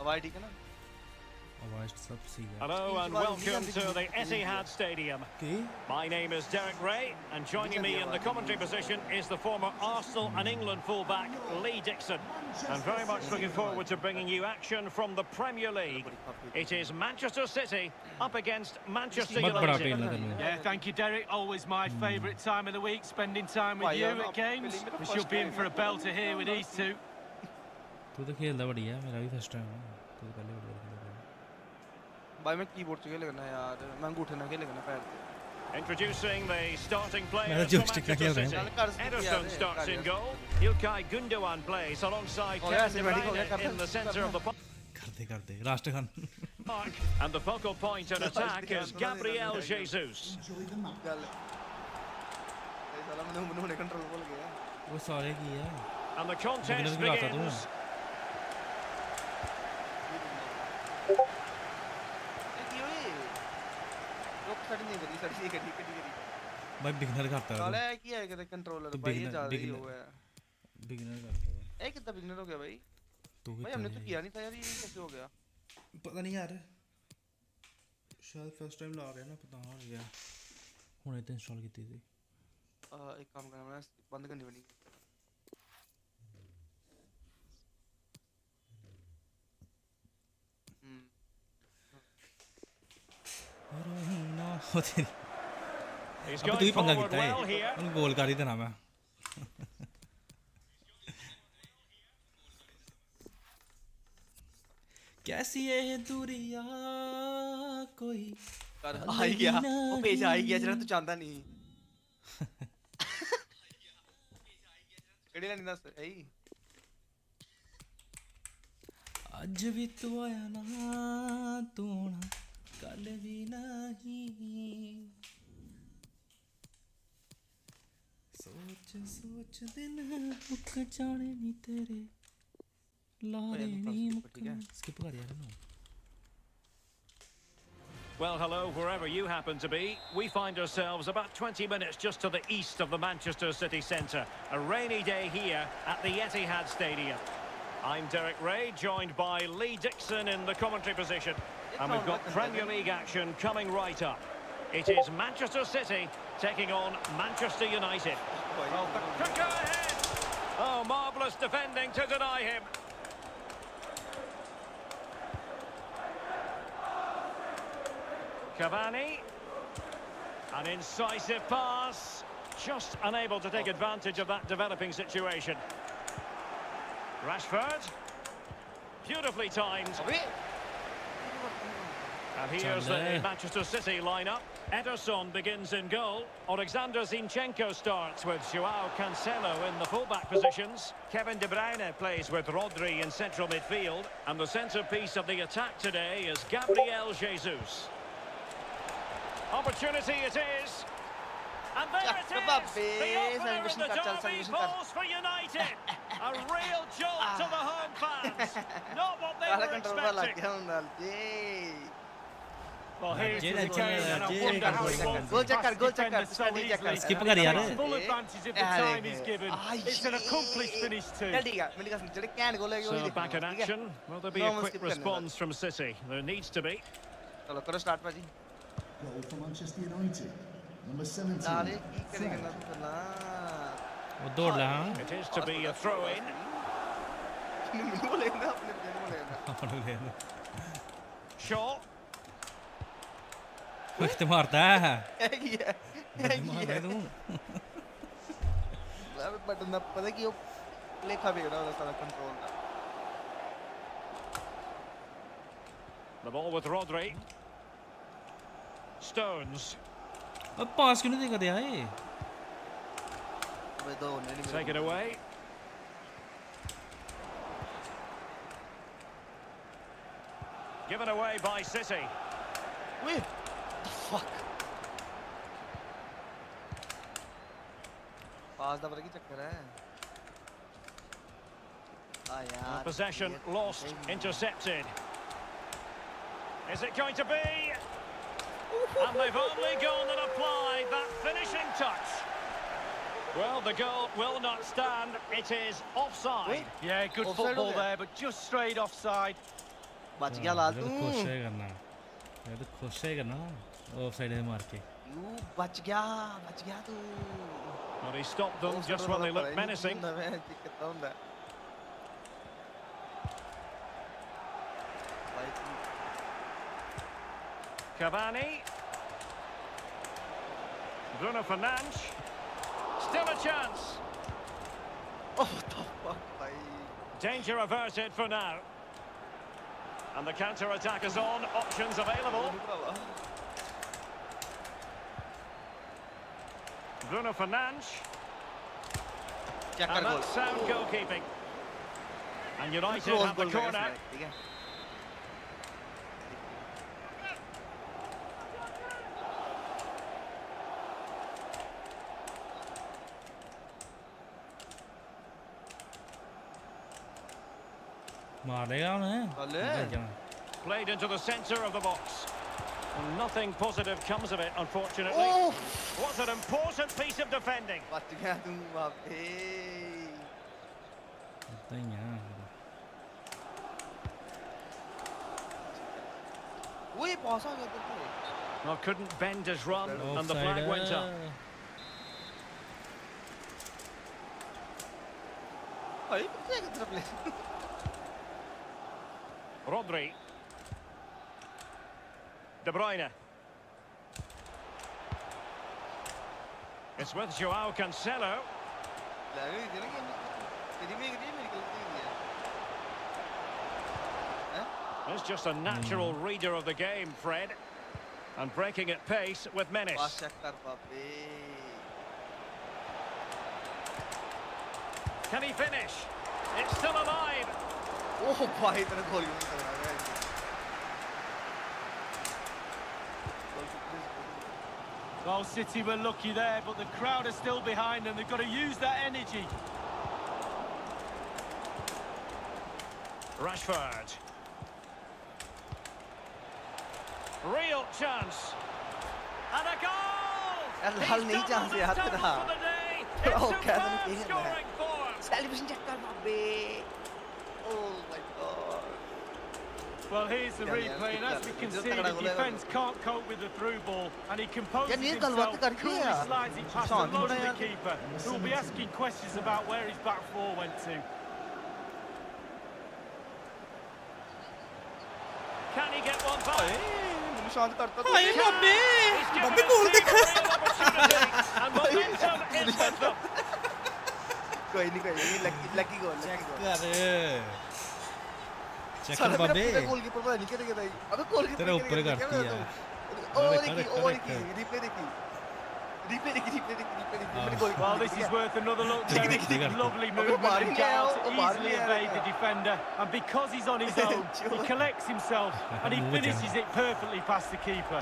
आवाज ठीक है ना? Hello and welcome to the Etihad Stadium. My name is Derek Ray, and joining me in the commentary position is the former Arsenal and England fullback Lee Dixon. And very much looking forward to bringing you action from the Premier League. It is Manchester City up against Manchester United. Yeah, thank you, Derek. Always my favourite time of the week, spending time with you at games. We should be in for a belter here with these two. तू तो खेलता बढ़िया मेरा भी first time है तू तो पहले बढ़िया भाई मैं कीबोर्ड से खेलेगा यार मैं अंगूठे ना खेलेगा पैर Introducing the starting players for Manchester City. Ederson starts in goal. Ilkay Gundogan plays alongside Kevin De Bruyne in the centre of the park. And the focal point in attack is Gabriel Jesus. And the contest begins. भाई beginner करता है साला क्या है कि controller भाई ये ज्यादा ही हो गया बिगिनर करता है ए कितना बिगिनर हो गया भाई भाई हमने तो किया नहीं था यार ये कैसे हो गया पता नहीं यार शायद फर्स्ट टाइम ला रहे हैं ना पता हो गया हुने तो इंस्टॉल की थी एक काम करना मैं बंद करनी पड़ी He's going forward well here. गोल कर ही देना मैं कैसी है दूरियां कोई कर आ ही गया वो पेज आ ही गया जरा तू चाहता नहीं केड़ी लाइन दस ए आज भी तू आया ना तू ना कल भी नहीं सोच सोच दिन मुक जाने नी तेरे लारे नी मुक स्किप कर यार ना Well, hello, wherever you happen to be. We find ourselves about 20 minutes just to the east of the Manchester City centre. A rainy day here at the Etihad Stadium. I'm Derek Ray, joined by Lee Dixon in the commentary position. And we've got Premier League action coming right up. It is Manchester City taking on Manchester United. Oh, the kicker ahead! Oh, marvellous defending to deny him. Cavani, an incisive pass, just unable to take advantage of that developing situation. Rashford, beautifully timed. And here's the Manchester City lineup. Ederson begins in goal. Alexander Zinchenko starts with Joao Cancelo in the fullback positions. Kevin De Bruyne plays with Rodri in central midfield. And the centrepiece of the attack today is Gabriel Jesus. Opportunity it is. And there it is. The opener of the derby falls for United. A real jolt to the home fans. Not what they were expecting. Well, here's the return, and I wonder how he won't goal checker so easily. skip कर यार Full advantage of the time he's given. It's an accomplished finish too. चल ठीक है मेरी कसम चले can गोल है So back in action. Will there be a quick response from City? There needs to be. चलो करो स्टार्ट पाजी Goal for Manchester United. Number 17. अरे की करेंगे ना चलना वो दौड़ रहा है It is to be a throw in. Minu लेना अपने लेना Shaw. वक्त मारता है ये मार दूं बटन ना पता कि वो लेखा भी रहा है सारा कंट्रोल का The ball with Rodri. Stones. अब पास क्यों नहीं देगा ये अबे दो नहीं Take it away. Given away by City. Wait. Fuck. पास दबा की चक्कर है यार Possession lost, intercepted. Is it going to be? And they've only gone and applied that finishing touch. Well, the goal will not stand. It is offside. Yeah, good football there, but just straight offside. बच गया लाल तू खुश है करना ये तो खुश है करना ऑफ साइड है मार के यू बच गया तू Well, he stopped them just when they looked menacing. कितना ਹੁੰਦਾ Cavani. Bruno Fernandes. Still a chance. Oh, what the fuck, bhai. Danger averted for now. And the counter-attack is on. Options available. Bruno Fernandes. And that's sound goalkeeping. And United have the corner. मार देगा उन्हें Played into the centre of the box. And nothing positive comes of it, unfortunately. Oh. What an important piece of defending. बच गया तू बाबे वही पास आ गया तेरे Well, couldn't bend his run, and the flag went up. भाई क्या कर रहा play Rodri. De Bruyne. It's with Joao Cancelo. It's just a natural reader of the game, Fred. And breaking at pace with menace. Can he finish? It's still alive. Oh, भाई तेरा गोल नहीं कर रहा है Well, City were lucky there, but the crowd are still behind them. They've got to use that energy. Rashford. Real chance. And a goal! हल नहीं chance यार तेरा थोड़ा हो क्या तो नहीं है celebration check कर बाबे oh my god Well, here's the replay, and as we can see, the defence can't cope with the through ball, and he composes himself, coolly slides it past the lot of the keeper, who will be asking questions about where his back four went to. Can he get one back? शांत करता तो हाय बाबे बाबे गोल देखा And momentum is with them. कोई नहीं lucky गोल check कर बाबे गोलकीपर पता नहीं क्या था अबे गोलकीपर तेरे ऊपर करती है Well, this is worth another look. Lovely movement and chance to easily evade the defender, and because he's on his own, he collects himself and he finishes it perfectly past the keeper.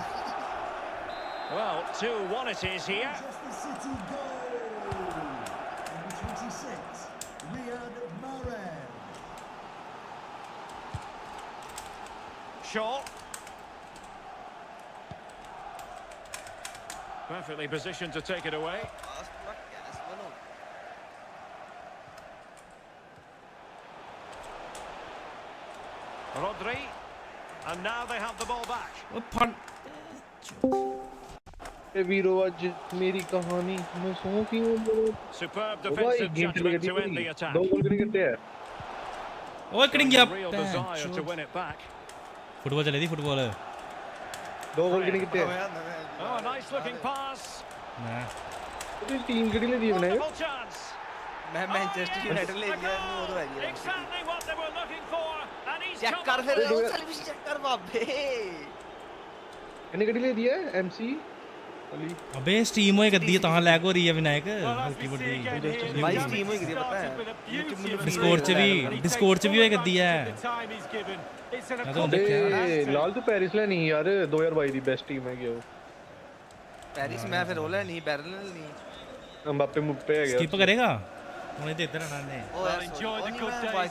Well, 2-1 it is here. Manchester City goal. Number 26, Riyad Mahrez. Shaw. Perfectly positioned to take it away. Rodri. And now they have the ball back. Superb defensive judgment to end the attack. ओए cutting गया Real desire to win it back. Football चले थी football Oh, a nice looking pass. Wonderful chance. मैं Manchester United ले लिया वो तो है Exactly what they were looking for. And he's check कर फिर सेलिब्रेशन चेक कर बाबे कितने गड्डी ले दिया एमसी अली अबे स्टीम होए गद्दी तां लैग हो रही है विनायक हल्की बड़ी भाई स्टीम होई गई पता है डिस्कॉर्ड च भी होए गद्दी है मैं तो देखया लाल तो पेरिस ले नहीं यार 2022 दी बेस्ट टीम है क्या वो पेरिस मैं फिर ओला नहीं बैरल नहीं एम्बापे मुप्पे है स्किप करेगा उन्हें दे देना ने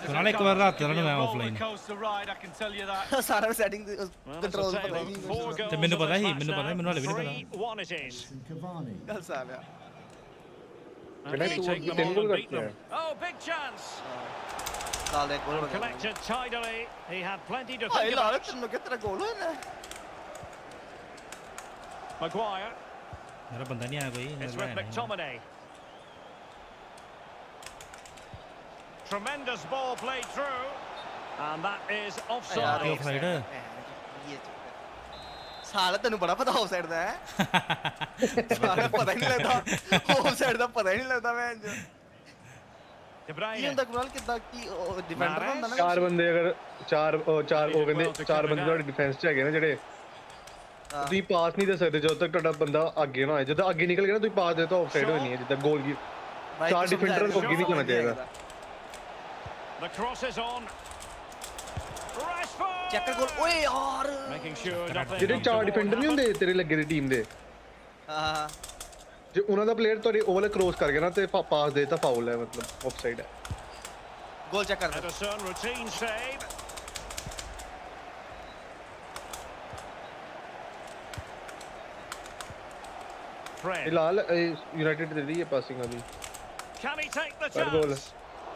उन्होंने एक बार रात चलना मैं ऑफलाइन सारा सेटिंग कंट्रोल पता ही नहीं ते मेनू पता ही मेनू वाले भी नहीं पता Cavani. कल साला And can he take them on and beat them? Oh, big chance. ਲਾਲ ਇੱਕ ਗੋਲ Collected tidily. He had plenty to ਹਾਏ think ਲਾਲ about. ਤੈਨੂੰ ਕਿ ਤੇਰਾ ਗੋਲ ਹੋਇਆ ਨਾ Maguire. मेरा बंदा नहीं आया कोई It's with McTominay. Tremendous ball played through. And that is offside. offside है ਸਾਲਾ ਤੈਨੂੰ ਬੜਾ ਪਤਾ ਆਫਸਾਈਡ ਦਾ ਹੈ ਸਾਲਾ ਪਤਾ ਹੀ ਨਹੀਂ ਲੱਗਦਾ ਆਫਸਾਈਡ ਦਾ ਪਤਾ ਹੀ ਨਹੀਂ ਲੱਗਦਾ ਮੈਂ De ਕੀ Bruyne. ਹੁੰਦਾ ਕੁਨਾਲ ਕਿੱਦਾਂ ਕੀ ਡਿਫੈਂਡਰ ਹੁੰਦਾ ਨਾ ਚਾਰ ਬੰਦੇ ਅਗਰ ਚਾਰ ਉਹ ਕਹਿੰਦੇ ਚਾਰ ਬੰਦੇ ਤੁਹਾਡੀ ਡਿਫੈਂਸ 'ਚ ਹੈਗੇ ਨਾ ਜਿਹੜੇ ਤੁਸੀਂ ਪਾਸ ਨਹੀਂ ਦੇ ਸਕਦੇ ਜਦੋਂ ਤੱਕ ਤੁਹਾਡਾ ਬੰਦਾ ਅੱਗੇ ਨਾ ਆਏ ਜਦੋਂ ਅੱਗੇ ਨਿਕਲ ਗਿਆ ਨਾ ਤੁਸੀਂ ਪਾਸ ਦੇ ਤਾਂ ਆਫਸਾਈਡ ਹੋਣੀ ਹੈ ਜਿੱਦਾਂ ਗੋਲ ਕੀ ਚਾਰ ਡਿਫੈਂਡਰ ਨੂੰ ਅੱਗੇ ਨਹੀਂ ਜਾਣਾ ਚਾਹੀਦਾ The cross is on. Rashford. Check ਕਰ ਗੋਲ ਓਏ ਯਾਰ Making sure nothing. ਜਿਹੜੇ ਚਾਰ ਡਿਫੈਂਡਰ ਨਹੀਂ ਹੁੰਦੇ ਤੇਰੇ ਲੱਗੇ ਦੀ ਟੀਮ ਦੇ ਹਾਂ ਜੇ ਉਹਨਾਂ ਦਾ ਪਲੇਅਰ ਤੁਹਾਡੇ ਉਹ ਵਾਲੇ ਕ੍ਰੋਸ ਕਰ ਗਿਆ ਨਾ ਤੇ ਪਾਸ ਦੇ ਤਾਂ ਫਾਉਲ ਹੈ ਮਤਲਬ ਆਫਸਾਈਡ ਹੈ ਗੋਲ ਚੈੱਕ ਕਰ Ederson routine save. Fred. ਫਿਲਹਾਲ ਯੂਨਾਈਟਿਡ ਦੇ ਰਹੀ ਹੈ ਪਾਸਿੰਗ ਵਾਲੀ Can he take the Third goal. chance?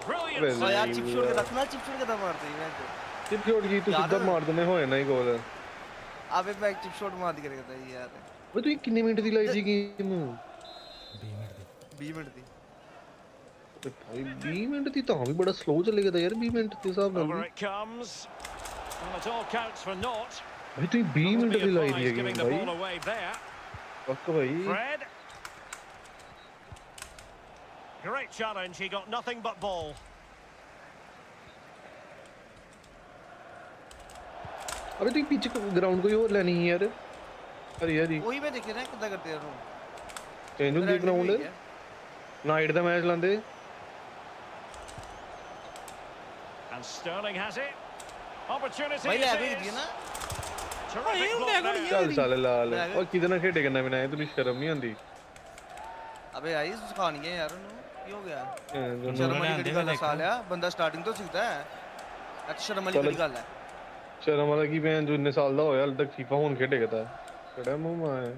Brilliant Well, ਓ ਯਾਰ save. ਚਿਪ ਸ਼ੋਟ ਕੇ ਰੱਖਣਾ ਚਿਪ ਸ਼ੋਟ ਕਿਦਾਂ ਮਾਰਦੇ ਮੈਂ ਚਿਪ ਸ਼ੋਟ ਕੀ ਤੂੰ ਸਿੱਧਾ ਮਾਰ ਦਿੰਦੇ ਹੋਏ ਨਾ ਹੀ ਗੋਲ ਆਵੇ ਬੈਕ ਚਿਪ ਸ਼ੋਟ ਮਾਰ ਦੀ ਕਰੇਗਾ ਯਾਰ ਓਏ ਤੂੰ ਕਿੰਨੇ ਮਿੰਟ ਦੀ ਲਾਈ ਸੀ ਗੇਮ 20 ਮਿੰਟ ਦੀ ਤੇ ਭਾਈ 20 ਮਿੰਟ ਦੀ ਤਾਂ ਵੀ ਬੜਾ ਸਲੋ ਚੱਲੇਗਾ ਤਾਂ ਯਾਰ 20 ਮਿੰਟ ਦੇ ਹਿਸਾਬ Over ਨਾਲ it comes. Well, it all counts for naught. ਭਾਈ ਤੂੰ 20 ਮਿੰਟ ਦੀ ਲਾਈ ਦੀ Advised ਹੈਗੀ giving the Bhai ball away there. ਪੱਕ ਭਾਈ Fred. Great challenge. He got nothing but ball. ਅਬੇ ਤੂੰ ਪਿੱਛੇ ਗਰਾਊਂਡ ਕੋਈ ਹੋਰ ਲੈਣੀ ਹੈ ਯਾਰ ਅਰੇ ਯਾਰ ਉਹੀ ਮੈਂ ਦੇਖਿਆ ਨਾ ਕਿੱਦਾਂ ਕਰਦੇ ਉਹਨੂੰ ਚੇਂਜ ਹੁੰਦੀ ਗਰਾਊਂਡ ਨਾਈਟ ਦਾ ਮੈਚ ਲਾਂਦੇ And Sterling has it. Opportunity. ਭਾਈ ਲੈ it ਵੀ is. ਦੀ ਨਾ Terrific block there. ਚੱਲ ਚੱਲ ਲਾਲ ਉਹ ਕਿਹਦੇ ਨਾਲ ਖੇਡੇ ਕਰਨਾ ਬਿਨਾ ਤੈਨੂੰ ਸ਼ਰਮ ਨਹੀਂ ਆਉਂਦੀ ਅਬੇ ਆਈ ਸਿਖਾਣੀ ਹੈ ਯਾਰ ਉਹਨੂੰ ਕੀ ਹੋ ਗਿਆ ਦੋਨੋਂ ਸ਼ਰਮ ਵਾਲੀ ਕਿਹੜੀ ਗੱਲ ਹੈ ਸਾਲਿਆ ਬੰਦਾ ਸਟਾਰਟਿੰਗ ਤੋਂ ਸਿੱਖਦਾ ਹੈ ਅੱਛਾ ਸ਼ਰਮ ਵਾਲੀ ਕਿਹੜੀ ਗੱਲ ਹੈ ਸ਼ਰਮ ਵਾਲਾ ਕੀ ਭੈਣ ਜੋ ਇੰਨੇ ਸਾਲ ਦਾ ਹੋਇਆ ਹਲ ਤੱਕ ਫੀਫਾ ਹੁਣ ਖੇਡੇਗਾ ਤਾਂ ਕਿਹੜਾ ਮੂੰਹ ਮਾਇਆ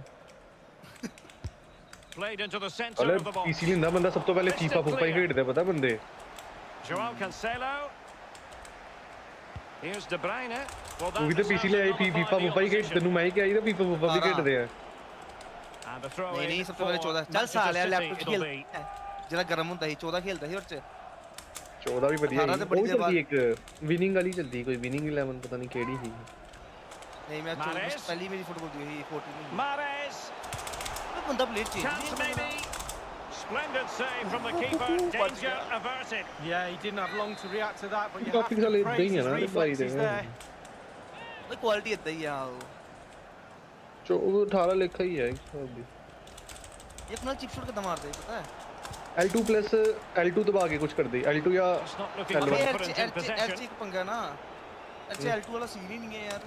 Played into the centre ਹਲੇ of the box. ਪੀਸੀ ਲੈਂਦਾ ਬੰਦਾ ਸਭ ਤੋਂ ਪਹਿਲੇ ਫੀਫਾ ਫੁਫਾ ਹੀ ਖੇਡਦੇ ਪਤਾ ਬੰਦੇ Joao Cancelo. Here's De Bruyne. Well, ਤੂੰ ਵੀ ਤਾਂ ਪੀਸੀ ਲੈ ਆਈ ਫੀਫਾ ਫੁਫਾ ਹੀ ਖੇਡ ਤੈਨੂੰ ਮੈਂ ਹੀ ਕਿਹਾ ਸੀ ਨਾ ਫੀਫਾ ਫੁਫਾ ਵੀ ਖੇਡਦੇ ਆ And a throw ਨਹੀਂ in ਨਹੀਂ ਸਭ ਤੋਂ ਪਹਿਲੇ 14 ਚੱਲ ਸਾਲਿਆ ਲੈਪਟਾਪ ਖੇਲ ਜਿਹੜਾ ਗਰਮ ਹੁੰਦਾ ਸੀ 14 ਖੇਲਦਾ ਸੀ ਉਹਦੇ ਚ 14 ਵੀ ਵਧੀਆ 18 ਤੇ ਬੜੀ ਉਹ ਦੇਰ ਚੱਲਦੀ ਇੱਕ ਵਿਨਿੰਗ ਵਾਲੀ ਚੱਲਦੀ ਕੋਈ ਵਿਨਿੰਗ 11 ਪਤਾ ਨਹੀਂ ਕਿਹੜੀ ਸੀ ਨਹੀਂ ਮੈਂ ਪਹਿਲੀ ਮੇਰੀ ਫੁੱਟਬਾਲ ਦੀ ਹੋਈ 14 Mahrez. ਉਹ ਬੰਦਾ player change Chance maybe. Splendid save from the keeper. Danger averted. Yeah, he didn't have long to react to that, but you coffee have ਸਾਲੇ to ਇਦਾਂ ਹੀ praise ਆ his ਨਾ ਭਾਈ ਦੇ reflexes there. ਉਹ quality ਇਦਾਂ ਹੀ ਆ ਉਹ 18 ਲਿਖਾ ਹੀ ਹੈ ਇੱਕ ਹਿਸਾਬ ਦੀ ਇੱਕ ਨਾਲ ਚਿਪ ਸ਼ੂਟ ਕਿੱਦਾਂ ਮਾਰਦੇ ਪਤਾ ਹੈ L2 plus L2 ਦਬਾ ਕੇ ਕੁਝ ਕਰਦੇ L2 ਜਾਂ It's not looking L1. confident in possession. ਇੱਕ ਪੰਗਾ ਨਾ ਅੱਛਾ L2 ਵਾਲਾ ਸੀਨ ਹੀ ਨਹੀਂ ਹੈ ਯਾਰ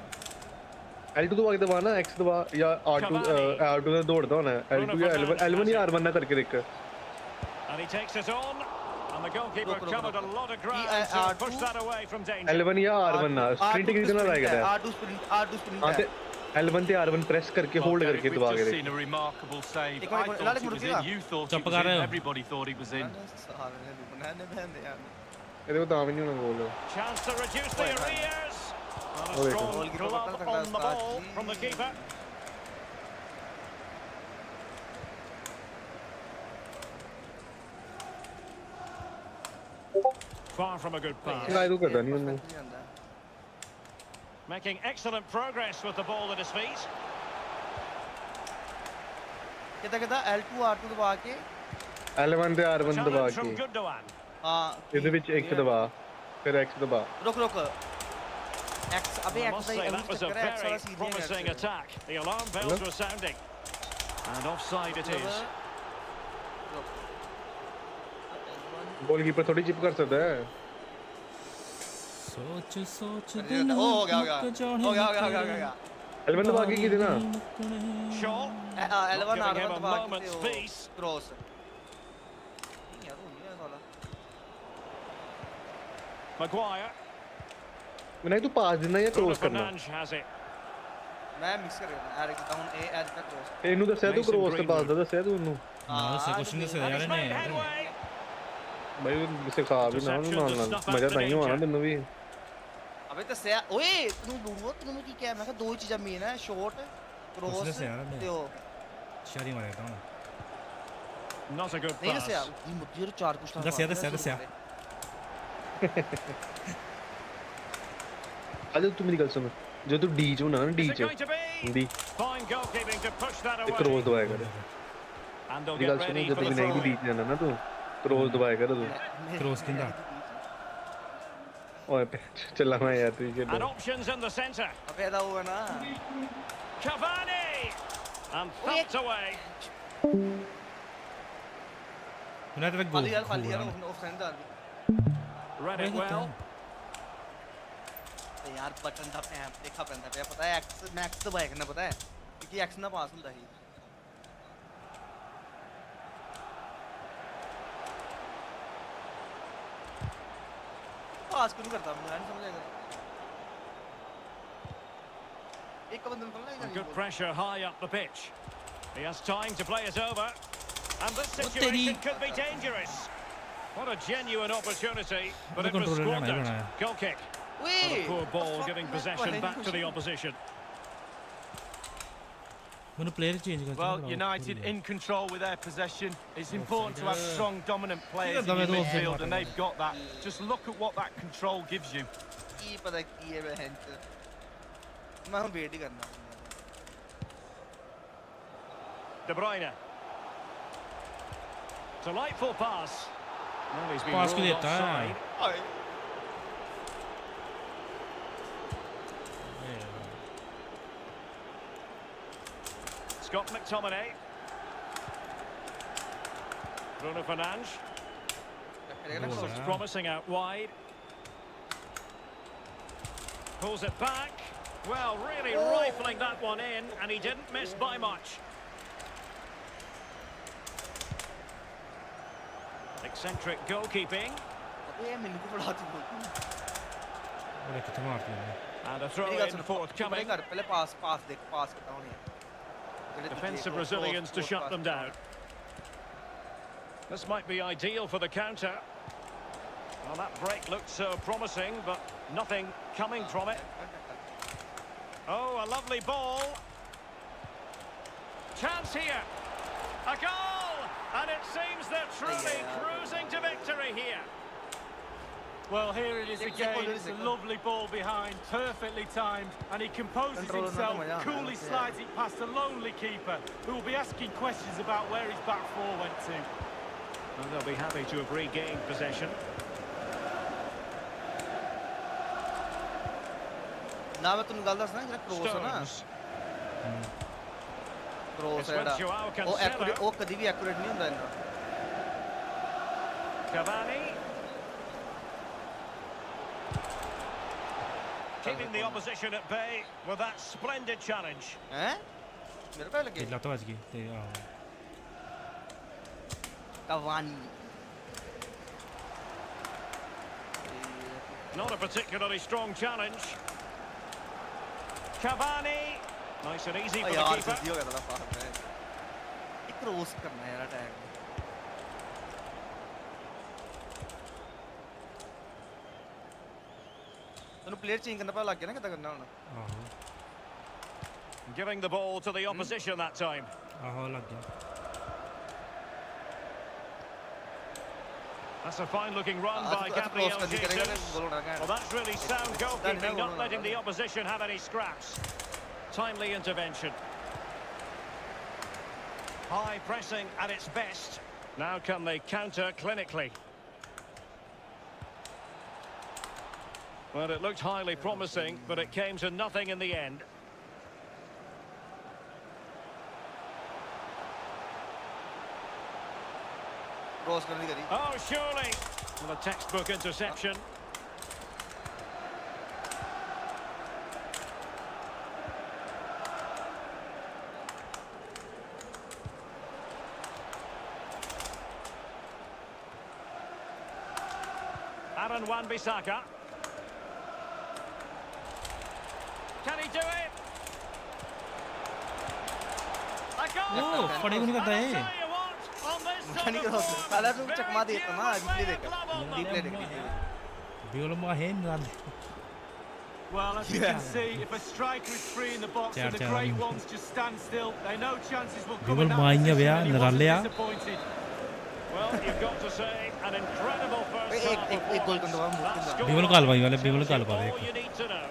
L2 ਦਬਾ ਕੇ ਦਬਾ ਨਾ X ਦਬਾ ਜਾਂ R2 R2 ਦਾ ਦੌੜਦਾ ਹੋਣਾ L2 ਜਾਂ L1 ਜਾਂ R1 ਨਾ ਕਰਕੇ ਦੇਖ And he takes it on. And the goalkeeper covered a lot of ground to push that away from danger. L1 ਜਾਂ R1 ਨਾਲ ਸਪ੍ਰਿੰਟ ਕਿਹਦੇ ਨਾਲ ਆਏਗਾ R2 ਸਪ੍ਰਿੰਟ ਹਾਂ ਤੇ L1 ਤੇ R1 ਪ੍ਰੈਸ ਕਰਕੇ ਹੋਲਡ ਕਰਕੇ ਦਬਾ ਕੇ We've ਦੇਖ just seen a remarkable save. ਇੱਕ I minute, thought he ਲਾਲੇ was ਮੁੜ in, you thought he ਚੁੱਪ was ਕਰ ਰਹੇ in, ਹੋ। everybody thought he was in. ਸਾਰੇ ਨੇ ਬਣਾਣੇ ਪੈਂਦੇ ਯਾਰ ਇਹਦੇ ਕੋਲ ਤਾਂ ਵੀ ਨਹੀਂ ਹੋਣਾ ਗੋਲ Chance to reduce the arrears. And a Oh, strong goalkeeper glove पकड़ सकता on the है ball उसका। from the keeper. Far from a good pass. ਲਾਇ ਤੂੰ ਕਰਦਾ ਨਹੀਂ ਉਹਨੂੰ Making excellent progress with the ball at his feet. ਕਿਦਾਂ ਕਿਦਾਂ L2 R2 ਦਬਾ ਕੇ L1 ਤੇ R1 ਦਬਾ Challenge from ਕੇ Gundogan. ਹਾਂ ਇਹਦੇ ਵਿੱਚ ਇੱਕ ਦਬਾ ਫਿਰ X ਦਬਾ ਰੁਕ ਰੁਕ X ਅਬੇ I X must the say he that was a ਚੱਕਰ ਹੈ X ਵਾਲਾ very scene promising attack. The alarm bells were sounding. And offside it is. Goalkeeper ਥੋੜੀ ਚਿਪ ਕਰ ਸਕਦਾ ਹੈ सोच सोच हो दिल गया मुक जाने L1 ਦਬਾ ਕੇ ਕੀ ਦੇਣਾ Shaw. L1 Not giving him R1 a ਦਬਾ moment's ਕੇ peace. ਕ੍ਰੋਸ ਯਾਰ ਹੋ ਗਿਆ ਸਾਲਾ Maguire. ਮੈਨੂੰ ਤੂੰ ਪਾਸ ਦੇਣਾ ਜਾਂ Bruno ਕ੍ਰੋਸ ਕਰਨਾ Fernandes has it. ਮੈਂ ਮਿਕਸ ਕਰ ਰਿਹਾ ਐਰ ਕੀਤਾ ਹੁਣ ਇਹ ਐਰ ਕੀਤਾ ਕ੍ਰੋਸ ਇਹਨੂੰ ਦੱਸਿਆ ਤੂੰ ਕ੍ਰੋਸ ਤੇ ਪਾਸ ਦਾ ਦੱਸਿਆ ਤੂੰ ਉਹਨੂੰ ना से कुछ नहीं से यार And he's ने made headway. भाई सिखा भी ना मजा नहीं आना तेनू भी अबे दस्या ओए तू लूड़ो तू मैं की क्या मैं दो ही चीज़ां मेन है शॉट क्रॉस ते ओ शारी मार देता हूं Not a good नहीं pass. दस्या मुझे चार कुछ दस्या अरे तू मेरी गल सुन जो तू डी च होना ना डी Is it च going to be? D Fine goalkeeping to push that ते क्रॉस away. दबाया कर And they'll मेरी गल get सुन ready जब for तक the नहीं throw. डी च जाना ना तू क्रॉस दबाया कर तू क्रॉस किंदा ओए चला मैं यार तू के And options in the centre. अबे ऐसा हुआ ना Cavani! And thumped away. United goal खाली यार ऑफसाइड डाल दी Read it well. ਤੇ ਯਾਰ ਬਟਨ ਦਾ ਪੈਂਪ ਦੇਖਾ ਪੈਂਦਾ ਪਿਆ ਪਤਾ ਹੈ ਐਕਸ ਮੈਕਸ ਦਬਾਇਆ ਕਰਨਾ ਪਤਾ ਹੈ ਕਿ ਐਕਸ ਨਾਲ ਪਾਸ ਹੁੰਦਾ ਸੀ ਪਾਸ ਕਿਉਂ ਕਰਦਾ ਮੈਨੂੰ ਨਹੀਂ ਸਮਝ ਆਇਆ ਇੱਕ ਬੰਦੇ ਨੂੰ ਪਤਾ ਨਹੀਂ Good pressure high up the pitch. He has time to play it over. And this situation could be dangerous. What a genuine opportunity, but it was squandered. Goal kick. What a poor ball giving possession back to the opposition. ਮੈਨੂੰ player change ਕਰ Well, United in control with their possession. It's important to have strong, dominant players in your midfield, and they've got that. Just look at what that control gives you. ਕੀ ਪਤਾ ਕੀ ਹੈ ਬਹਿਨ ਚ ਮੈਂ ਹੁਣ wait ਹੀ ਕਰਨਾ De Bruyne. Delightful pass. Well, he's been Pass ruled देता है। offside. Scott McTominay. Bruno Fernandes. Looks promising out wide. Pulls it back. Well, really rifling that one in, and he didn't miss by much. Eccentric goalkeeping. ਇਹ ਮੈਨੂੰ ਕੋ ਬੜਾ ਤੂੰ ਉਹਨੇ ਕਿੱਥੇ ਮਾਰਤੀ And a throw in forthcoming. ਕਰ ਪਹਿਲੇ ਪਾਸ ਦੇਖ ਪਾਸ ਕਿਤਾ ਹੋਣੀ ਹੈ Defensive Brazilians to shut them down. This might be ideal for the counter. Well, that break looked so promising, but nothing coming from it. Oh, a lovely ball. Chance here. A goal! And it seems they're truly cruising to victory here. Well, here it is again. It's a lovely ball behind, perfectly timed, and he composes himself, coolly slides it past a lonely keeper, who will be asking questions about where his back four went to. Well, they'll be happy to have regained possession. ਨਾ ਮੈਂ ਤੁਹਾਨੂੰ ਗੱਲ ਦੱਸਣਾ ਜਿਹੜਾ cross ਹੈ ਨਾ cross ਹੈ ਉਹ ਕਦੀ ਵੀ ਐਕੂਰੇਟ ਨਹੀਂ ਹੁੰਦਾ ਇਹਨਾਂ Cavani. Keeping the opposition at bay with that splendid challenge. ਹੈ ਮੇਰੇ ਕੋਲ ਲੱਗੇ ਲੱਤ ਵੱਜ ਗਈ ਤੇ ਆਹ Cavani Not a particularly strong challenge. Cavani. Nice and easy for the ਯਾਰ keeper. ਸਿੱਧੀ ਹੋ ਗਿਆ ਤਾਂ ਪਾਸ ਹੈ ਇੱਕ ਕ੍ਰੋਸ ਕਰਨਾ ਯਾਰ ਅਟੈਕ ਤੁਹਾਨੂੰ ਪਲੇਅਰ ਚੇਂਜ ਕਰਨਾ ਪਤਾ ਲੱਗ ਗਿਆ ਨਾ ਕਿੱਦਾਂ ਕਰਨਾ ਹੁਣ ਆਹੋ Giving the ball to the opposition that time. ਆਹੋ ਲੱਗ ਗਿਆ That's a fine-looking run by Gabriel Jesus. Well, that's really sound goalkeeping, not letting the opposition have any scraps. Timely intervention. High pressing at its best. Now can they counter clinically? Well, it looked highly promising, but it came to nothing in the end. Cross ਕਰਨ ਦੀ ਕਰੀ Oh, surely. Well, a textbook interception. Aaron Wan-Bissaka. Can he do it? A goal! ਉਹ ਫੜੀ ਨਹੀਂ ਕਰਦਾ I'll ਇਹ tell you what, on this देखा नहीं cross साला तू चकमा देता ना रिप्ले देख Biol mahin ran. Well, as you can see, if a striker is free in the box and the great ones just stand still, they know chances will come in that position, and he wasn't disappointed. Well, you've got to say, an incredible first half of एक गोल करने वाला that score Biol काल भाई वाले Biol काल is पा all रहे. you need to know.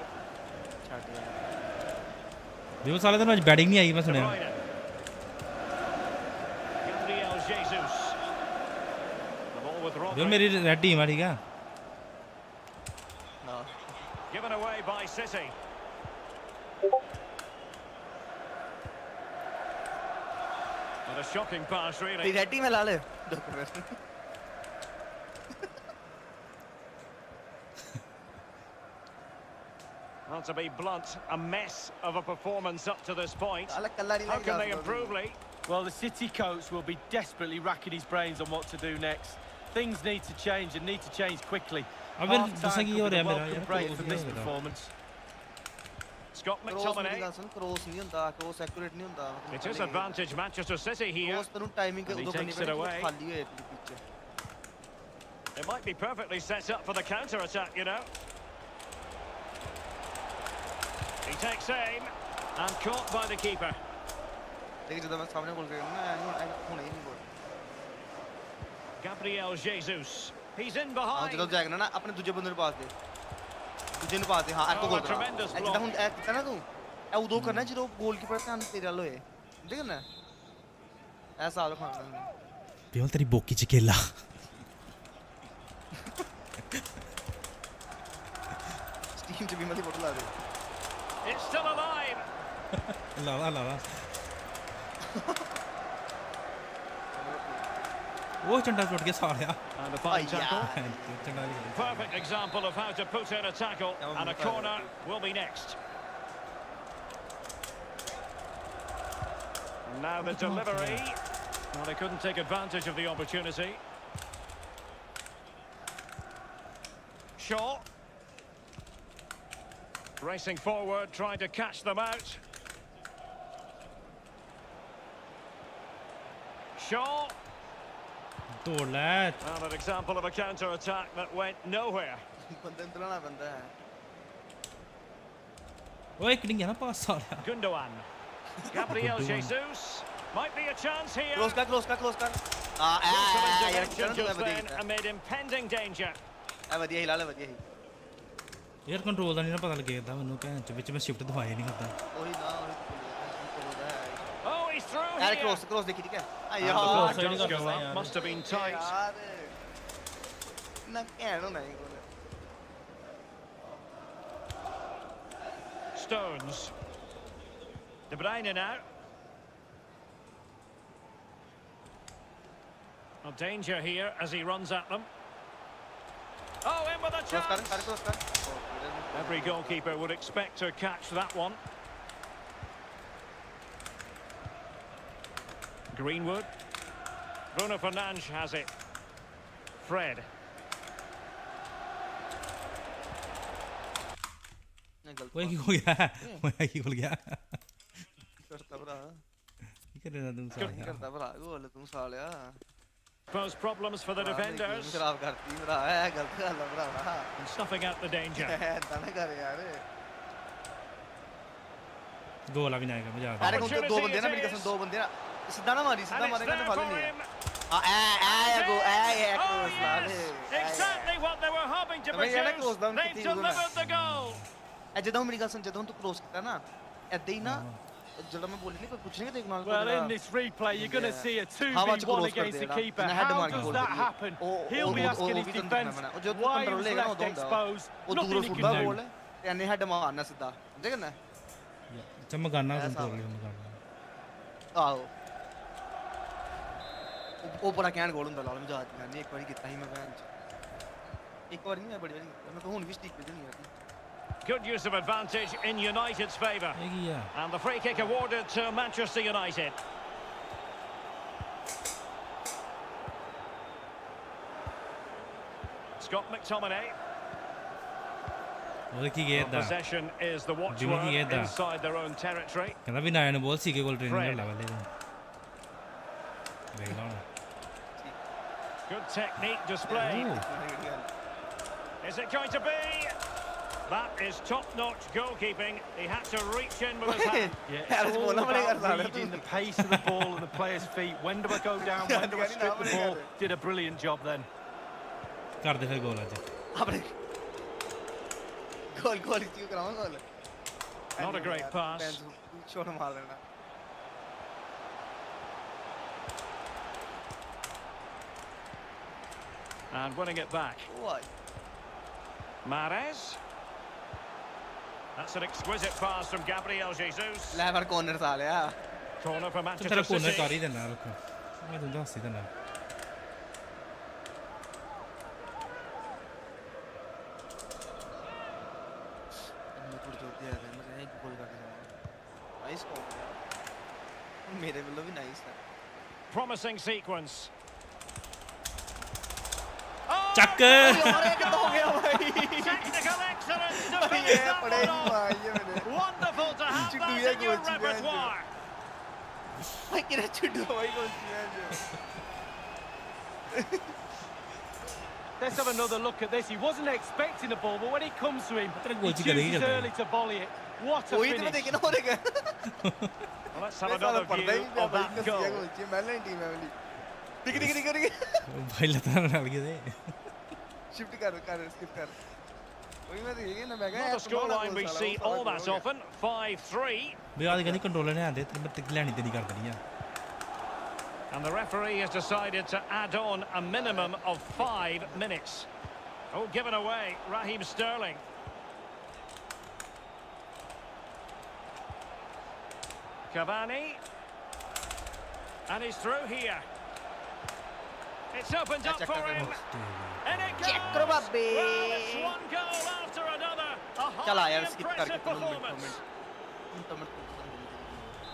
Biol साले तो आज बैटिंग नहीं आई मैं सुना. De Bruyne. Gabriel Jesus. The ball with Biol Rodri. मेरी रेड टीम है ठीक है. Given away by City. What a shocking pass, really. Red team में ला ले Well, to be blunt, a mess of a performance up to this point. साला कल्ला नहीं How लग can they रहा improve, Lee? Well, the City coach will be desperately racking his brains on what to do next. Things need to change and need to change quickly. अब फिर Half-time जैसा कि could हो be रहा a है मेरा welcome यार break तो from this performance. Scott cross McTominay. Cross नहीं होता क्रॉस एक्यूरेट नहीं होता It is advantage Manchester City here. Cross Tanu timing के And he उधर takes करनी it पड़ेगी away. खाली है पीछे It might be perfectly set up for the counter-attack, you know. He takes aim and caught by the keeper. लेकिन जब मैं सामने गोल करूंगा ना होने ही नहीं गोल Gabriel Jesus. He's in हां behind. जब जाएगा ना अपने दूसरे बंदे को पास दे दूसरे को पास दे हां आपको गोल करा tremendous block. जितना हुन कितना ना तू ए उदो करना जो गोलकीपर ध्यान तेरे वाला होए ठीक है ना ऐसा हाल खाना Biol तेरी बोकी च खेला. स्टीम च भी मत फोटो ला दे It's still alive. ला. वो चंडा चोट के साड़या. And a fine tackle. Chanda नहीं. Perfect example of how to put in a tackle. And a corner will be next. And now the delivery. Well, they couldn't take advantage of the opportunity. Shaw. Racing forward, trying to catch them out. Shaw. तोड़ ले. And an example of a counter-attack that went nowhere. बंदे इतना ना बंदा है वो एक नहीं है ना पास साड़या. Gundogan. Gabriel Jesus. Might be a chance here. Close कर हां Crucial यार intervention कितना just तो then मैं amid impending danger. ए बढ़िया हिला ले बढ़िया ही यार कंट्रोल ਦਾ ਨਹੀਂ ਨਾ ਪਤਾ ਲੱਗਿਆ ਤਾਂ ਮੈਨੂੰ ਕਹਿ ਵਿੱਚ ਮੈਂ ਸ਼ਿਫਟ ਦਵਾਇਆ ਨਹੀਂ ਕਰਦਾ. वही ना Oh, he's through यार here. क्रॉस देखी ठीक है And the यार ball side does का go पता up. यार. Must have been tight. यार ना कहना नहीं गोल Stones. De Bruyne now. A danger here as he runs at them. Oh, in with a chance. Cross कर Every goalkeeper would expect to catch that one. Greenwood. Bruno Fernandes has it. Fred. वो एक हो गया. वो एक हो गया. करता भरा क्या कर रहा तुम साड़या. करता भरा गोल तुम सालिया Pose problems for the defenders. खराब करती भरा है गलत गल भरा And snuffing out the danger. ऐसा ना कर यार गोल अभी नहीं आएगा मजा आ अरे रहा. कौन दो बंदे ना मेरी कसम दो बंदे ना सीधा ना मारी सीधा And it's मारेगा there ना फाल for नहीं him. हां ए गो ए Oh, cross yes. Exactly what they were hoping to I mean, yeah, that produce. goes down They've to the delivered the goal. ए ਜਦੋਂ ਮੇਰੀ ਗੱਲ ਸੁਣ ਜਦੋਂ ਤੂੰ ਕ੍ਰੋਸ ਕੀਤਾ ਨਾ ਐਦਾਂ ਹੀ ਨਾ ਜਦੋਂ ਮੈਂ ਬੋਲੀ ਨਹੀਂ ਕੋਈ ਪੁੱਛਣੇ ਦੇਖ ਨਾਲ Well, in this replay, you're going to see a How much 2v1 cross against the कर देगा? keeper. जिन्हें head How मार के does goal that कर दिया। happen? O- He'll be O- asking O- his भी तो defence देखना जो why he कंट्रोल was लेगा ना left उधर exposed. वो Nothing दूर he सुनता can बोल do. है यानी हेड मारना सीधा समझे ना चमकाना ऐसा कंट्रोल हो। करना. ਆਹੋ ਉਹ ਬੜਾ ਕਹਿਣ ਗੋਲ ਹੁੰਦਾ ਲਾਲ ਮਜਾਜ ਮੈਂ ਇੱਕ ਵਾਰੀ ਕੀਤਾ ਸੀ ਮੈਂ ਭੈਣ ਚ ਇੱਕ ਵਾਰੀ ਨਹੀਂ ਮੈਂ ਬੜੀ ਵਾਰੀ ਕੀਤਾ ਮੈਂ ਹੁਣ ਵੀ ਸਟਿਕ ਤੇ ਨਹੀਂ ਆਤੀ Good use of advantage in United's favour. एक ही है. And the free kick awarded to Manchester United. Scott McTominay. वो की गेंद था. Possession is the Jimmy की watchword गेंद था. inside their own territory. कहता भी नायन बॉल सीखे गोल ट्रेनिंग Fred. कर लगा ले. देख लो ना. Good technique displayed. Is it going to be? That is top-notch goalkeeping. He had to reach in with his hand. Yeah, it's all about reading the pace of the ball and the player's feet. When do I go down? When do I strip the ball? Did a brilliant job then. कर दे फिर गोल आज अबे गोल क्यों कराऊं गोल Not a great pass. Shot मार देना And winning it back. Mahrez. That's an exquisite pass from Gabriel Jesus. लेवर corner साल यार Corner for तो Manchester तेरा City. कॉर्नर कर ही देना रखो मैं तो दस ही देना मैं थोड़ी जोर दिया था मैं एक गोल करके जाऊंगा नाइस गोल मेरे वालों भी नाइस था Promising sequence. चक हो गया भाई Technical excellence to ये finish that पड़े one off. भाई ये मैंने Wonderful to have Chittu that ये in your goal Chittu repertoire. भाई किधर चिट्टू भाई कौन सी है Let's have another look at this. He wasn't expecting the ball, but when it comes to him, तेरा he गोल चिका नहीं chooses जाता early to volley it. What a वही तो मैं finish. देखना हो रहा है Well, let's have another view of that goal. मैं नहीं टीम है वाली दिख भाई लता डाल के दे शिफ्ट कर स्किप कर वही मैं देख ना मैं Not a scoreline we see all that often. 5-3. भी आज कहनी कंट्रोलर ने आंदे ते मैं लैनी ते नहीं कर दनी है And the referee has decided to add on a minimum of 5 minutes. Oh, given away, Raheem Sterling. Cavani. And he's through here. It's opened up for him. And it goes. Well, it's one goal after another. A highly impressive performance.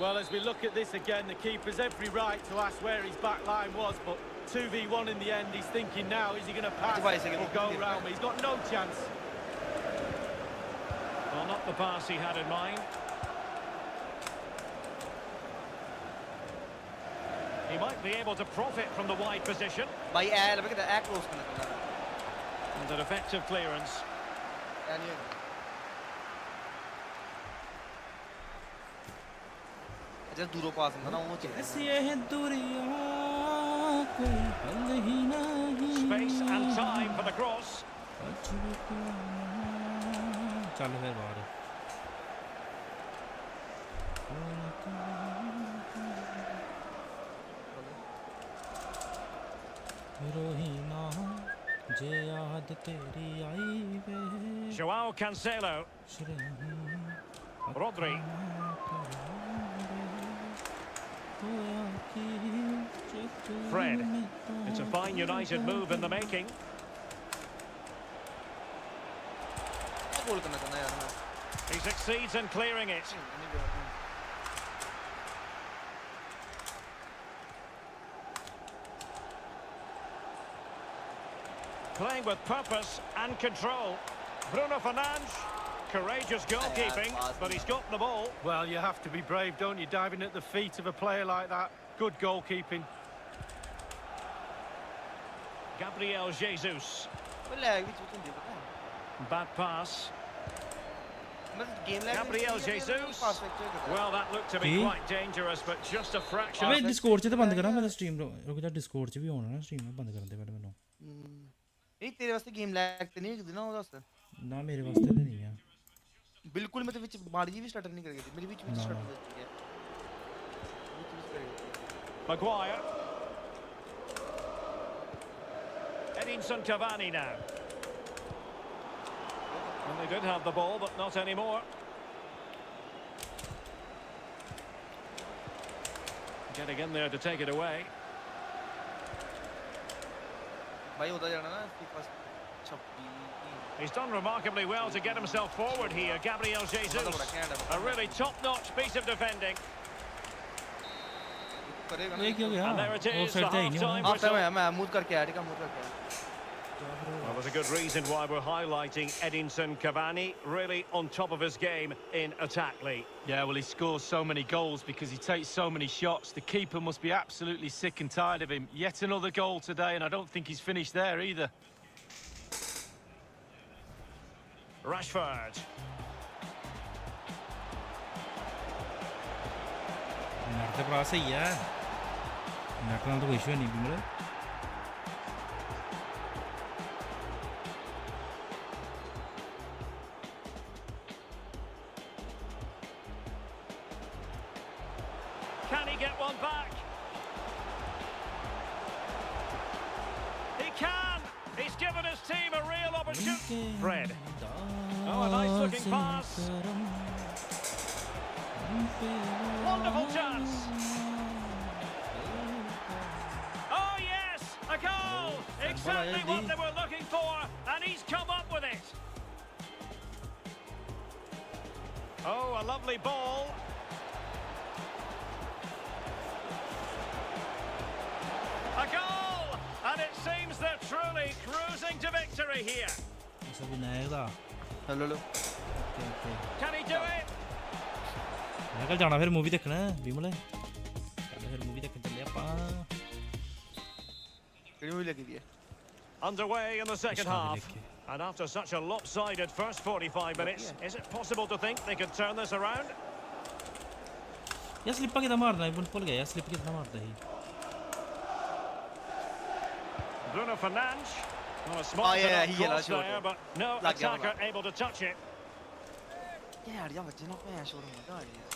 Well, as we look at this again, the keeper's every right to ask where his back line was, but 2v1 in the end, he's thinking now, is he going to pass or go round me? He's got no chance. Well, not the pass he had in mind. He might be able to profit from the wide position. भाई add लगे तो add close करना था And an effective clearance. अच्छा दूरों पास होता ना वो चाहिए ऐसी है दूरियां कोई हल ही नहीं Space and time for the cross. चल फिर बाहर रोहिना जे याद तेरी आई वे Joao Cancelo. Rodri. Fred. It's a fine United move in the making. गोल करना था ना यार He succeeds in clearing it. Playing with purpose and control. Bruno Fernandes. Courageous goalkeeping, but he's got the ball. Well, you have to be brave, don't you, diving at the feet of a player like that. Good goalkeeping. Gabriel Jesus. Bad pass. Gabriel Jesus. Well, that looked to be quite dangerous, but just a fraction. अबे Discord से तो बंद करा मैं stream रुक जा Discord से भी होना ना स्ट्रीम में बंद कर दे पहले मैंने नहीं तेरे वास्ते गेम लैग ते नहीं होती ना वो दोस्त ना मेरे वास्ते तो नहीं है बिल्कुल मतलब विच बाड़ी भी स्टार्ट नहीं कर गई मेरी बीच में स्टार्ट हो चुकी है Maguire. Edinson Cavani now. And they did have the ball, but not anymore. Getting in there to take it away. भाई होता जाना ना FIFA 26 He's done remarkably well to get himself forward here, Gabriel Jesus. A really top-notch piece of defending. ये क्यों गया And there it is, the offside था ही नहीं half-time हां whistle. मैं मूव करके आया ठीक है मूव करके Well, there's a good reason why we're highlighting Edinson Cavani, really on top of his game in attack, Lee. Yeah, well, he scores so many goals because he takes so many shots. The keeper must be absolutely sick and tired of him. Yet another goal today, and I don't think he's finished there either. Rashford. നേരത്തെ പ്രാസ് ചെയ്യാ നേരത്തെ നമുക്ക് വിഷു തന്നെ നമ്മള് Can he get one back? He can! He's given his team a real opportunity. Fred. Oh, a nice looking pass. Wonderful chance. Oh yes, a goal! Exactly what they were looking for, and he's come up with it. Oh, a lovely ball. A goal! And it seems they're truly cruising to victory here. Hello. Can he do it? मैं कल जाना फिर movie देखना है विमल कल फिर movie देखने चले ਆਪਾਂ कितनी मूवी लगी है? Underway in the second half. And after such a lopsided first 45 minutes, is it possible to think they could turn this around? यार स्लिप कितना मारना है भूल गया यार स्लिप कितना मारता है Bruno Fernandes. Well, a smart cross there, but no attacker able to touch it. यार यार बच्चे ना पे शोर मत आ रही है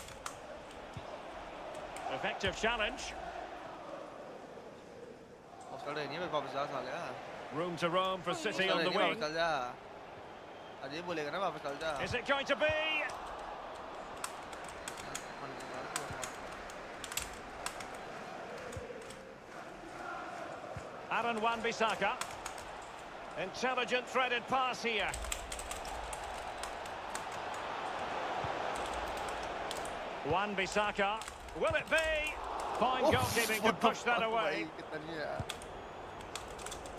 Effective challenge. ऑस्कर नहीं है वापस जा साले Room to roam for City on the wing. चल जा अजय बोलेगा ना वापस चल जा Is it going to be? Aaron Wan-Bissaka. Intelligent threaded pass here. Wan-Bissaka. Will it be? Fine goalkeeping to push that away.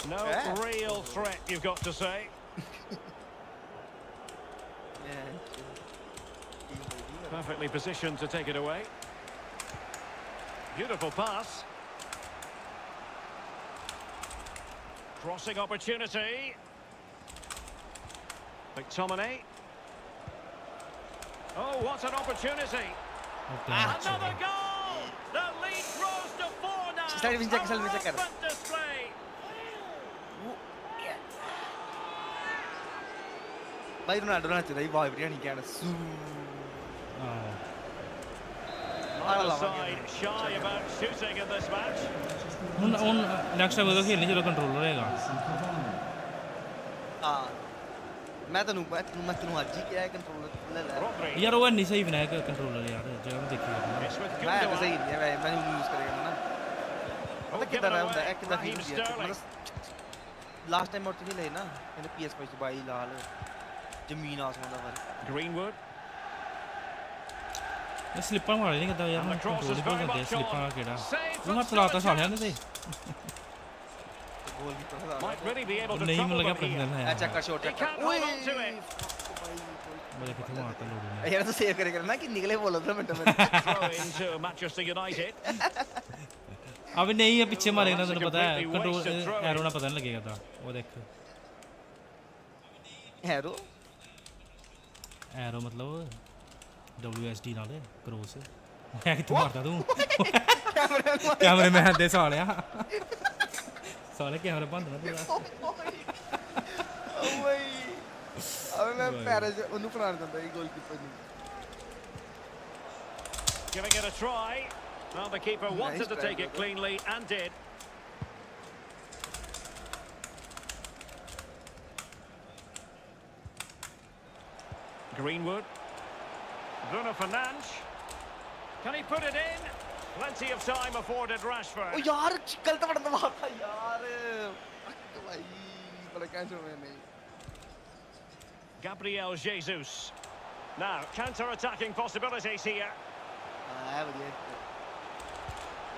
No real threat, you've got to say. Perfectly positioned to take it away. Beautiful pass. Crossing opportunity. McTominay. Oh, what an opportunity. Another goal! The lead grows to 4 now. A rampant display. भाई Ronaldo ना चला ये vibe नहीं क्या ना सू Either side shy about shooting in this match. उन next time तो खेलने चलो कंट्रोल रहेगा हाँ मैं तो आज ही क्या है कंट्रोलर ले ले यार वो नहीं सही बनाया कंट्रोलर यार जगह में देखिए मैं तो सही नहीं है मैं यूज करेगा ना मतलब कितना रहा है कितना फील किया मतलब लास्ट टाइम और तो खेला है ना मैंने PS5 से भाई लाल जमीन आसमान का फर्क Greenwood. ये स्लिपर मार नहीं करता यार मैं कंट्रोल ही बोल सकते स्लिपर केड़ा वो मत चलाता साले ने Might really be able to नहीं trouble लगा them here. प्रश्न है चेक कर shot He check can't hold on to it. मुझे कितना मारता लोग यार तो सेव करेगा ना कि निकले बोलो तो मिनट में Throw into Manchester United. अब नहीं है पीछे मारेगा ना तुझे पता है कंट्रोल एरो ना पता नहीं लगेगा था वो देख एरो एरो मतलब WSD नाले क्रॉस मैं कितना मारता तू कैमरे में दे साले साले कैमरे बंद ना पूरा ओ भाई अब मैं पैर ਉਹਨੂੰ ਫੜਾ ਦਿੰਦਾ ਇਹ ਗੋਲਕੀਪਰ ਨੂੰ Giving it a try. Well, the keeper wanted to take it cleanly and did. Greenwood. Bruno Fernandes. Can he put it in? Plenty of time afforded Rashford. ओ यार गलत बटन दबाता यार भाई बड़ा कैसे हुआ नहीं Gabriel Jesus. Now, counter-attacking possibilities here. हां बढ़िया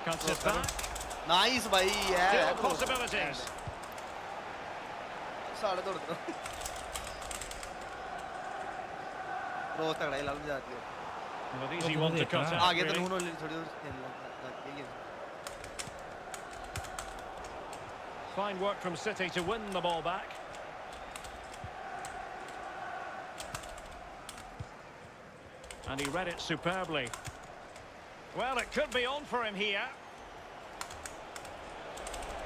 Cuts it back. नाइस भाई Still यार possibilities. साढ़े तोड़ दो रोज तगड़ा ही लाल जाती है An easy one to cut out. आगे तो really. नून वाली थोड़ी लगती है Fine work from City to win the ball back. And he read it superbly. Well, it could be on for him here.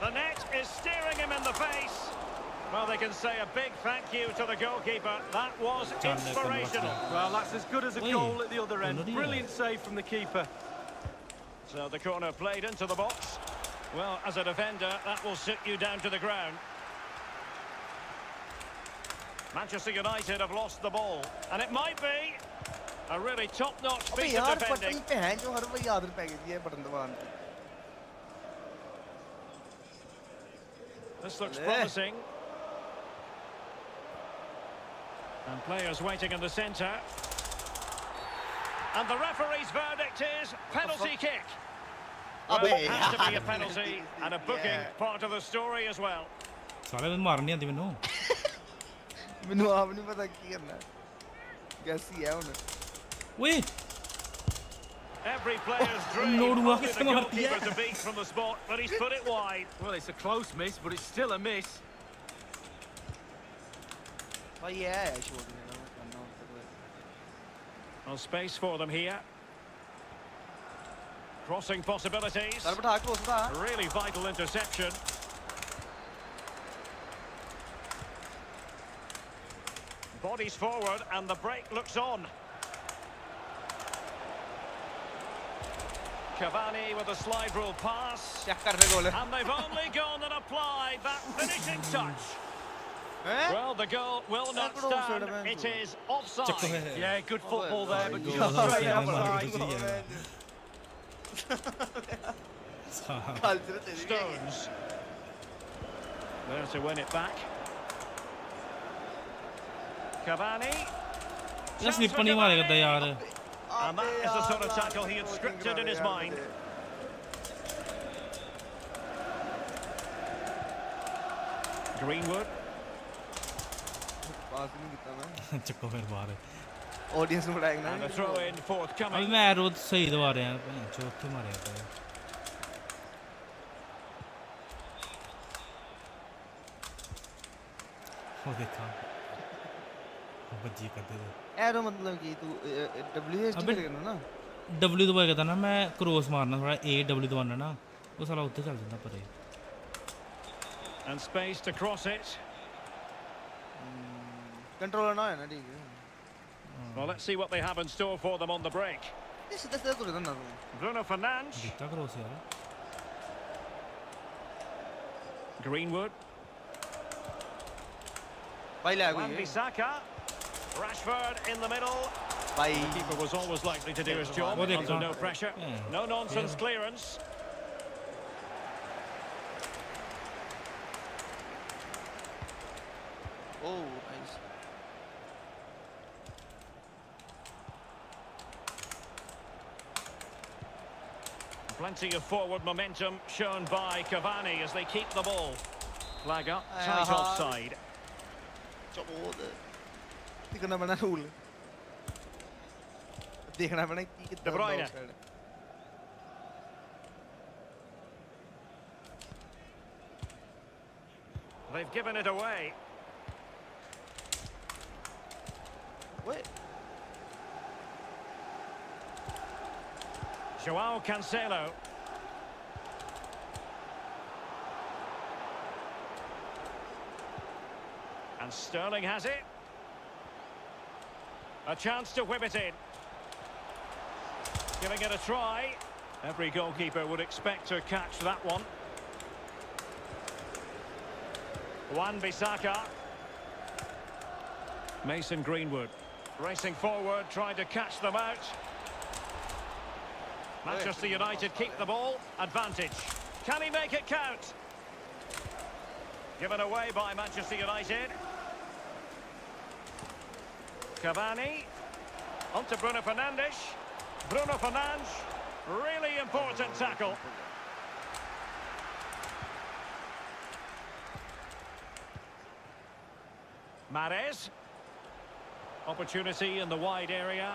The net is staring him in the face. Well, they can say a big thank you to the goalkeeper. That was inspirational. Well, that's as good as a goal at the other end. Brilliant save from the keeper. So the corner played into the box. Well, as a defender, that will sit you down to the ground. Manchester United have lost the ball. And it might be a really top-notch piece of defending. This looks promising. And players waiting in the centre. And the referee's verdict is penalty kick. Well, it has to be a penalty and a booking part of the story as well. साले दिन मारनी आती मैनू मैनू आप नहीं पता की करना कैसी है उन्हें ओए Every player's dream only the goalkeeper to beat from the spot, but he's put it wide. Well, it's a close miss, but it's still a miss. Oh yeah, Well, space for them here. Crossing possibilities. Really vital interception. Bodies forward and the break looks on. Cavani with a slide rule pass. And they've only gone and applied that finishing touch. Well, the goal will not stand. It is offside. Yeah, good football there, but just straight offside. Stones. There to win it back. Cavani. यार slip नहीं मारेगा तो यार And that is the sort of tackle he had scripted in his mind. Greenwood. चक्को फिर बाहर audience में उड़ाएगा And a throw in अभी forthcoming. मैं रोज सही दबा रहे हैं चौथे मारे हैं वो देखा बच्ची करते थे एरो मतलब कि तू WSD करेगा ना W दबाएगा था ना मैं क्रॉस मारना थोड़ा A W दबाना ना वो साला उत्ते चल जाता परे And space to cross it. Controller ना है ना ठीक है Well, let's see what they have in store for them on the break. ये सीधा सीधा तो रहता ना Bruno Fernandes. दिखता क्रॉस यार Greenwood. भाई ले Wan Bissaka. Rashford in the middle. भाई The keeper was always likely to do his job What under no pressure. Yeah. No nonsense clearance. Oh, nice. Plenty of forward momentum shown by Cavani as they keep the ball. Flag up, tight offside. देखना पड़ना rule देखना पड़ना कि कितना De Bruyne. offside है They've given it away. Wait. Joao Cancelo. And Sterling has it. A chance to whip it in. Giving it a try. Every goalkeeper would expect to catch that one. Wan Bissaka. Mason Greenwood. Racing forward, trying to catch them out. Manchester United keep the ball. Advantage. Can he make it count? Given away by Manchester United. Cavani. On to Bruno Fernandes. Bruno Fernandes. Really important tackle. Mahrez. Opportunity in the wide area.